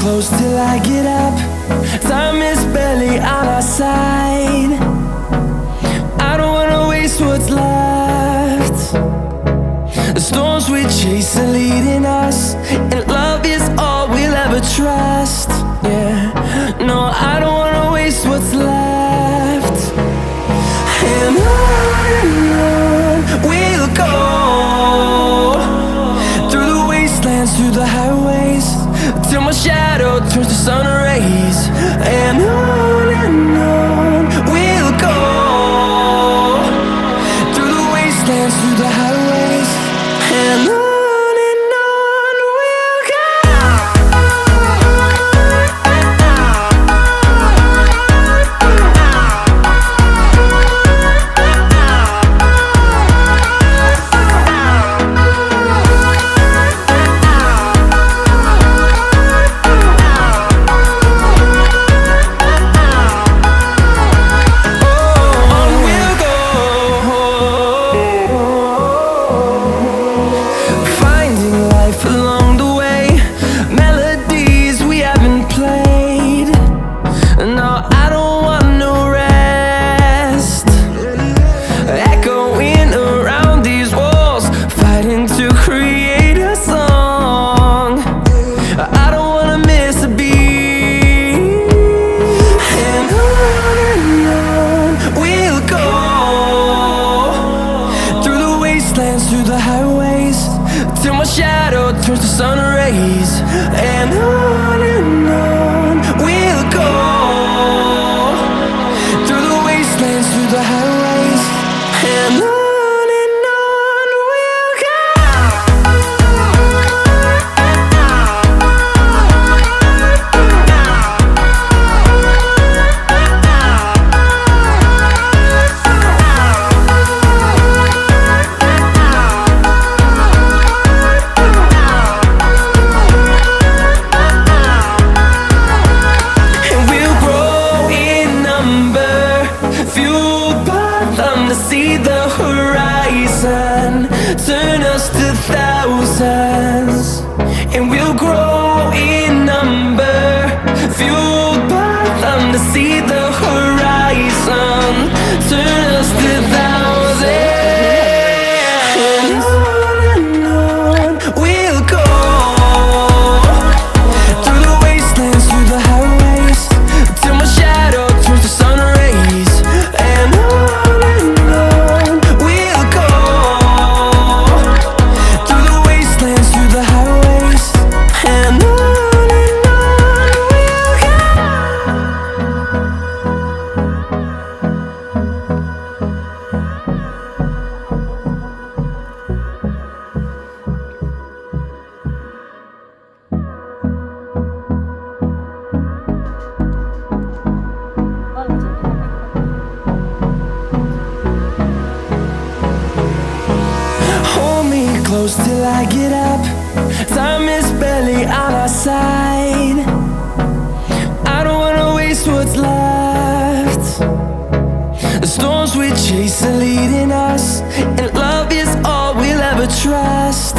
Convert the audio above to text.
close till I get up. Time is barely on our side. I don't wanna waste what's left. The storms we chase are leading us, and love is all we'll ever trust. Yeah, no, I don't wanna waste what's left. And on we'll go, through the wastelands, through the highways, till my shadow turns to sun rays. And on we'll go, through the wastelands, through the highways, and on we'll go. Through the highways, till my shadow turns to sun rays. And on we'll go, through the wastelands, through the highways, and on we'll go. See the horizon turn us to thousands, and we'll grow in number, fueled by them. To see the horizon turn us to thousands, and on we'll go, through the wastelands, through the highways, till my shadow turns to sun rays. And close till I get up. Time is barely on our side. I don't wanna waste what's left. The storms we chase are leading us, and love is all we'll ever trust.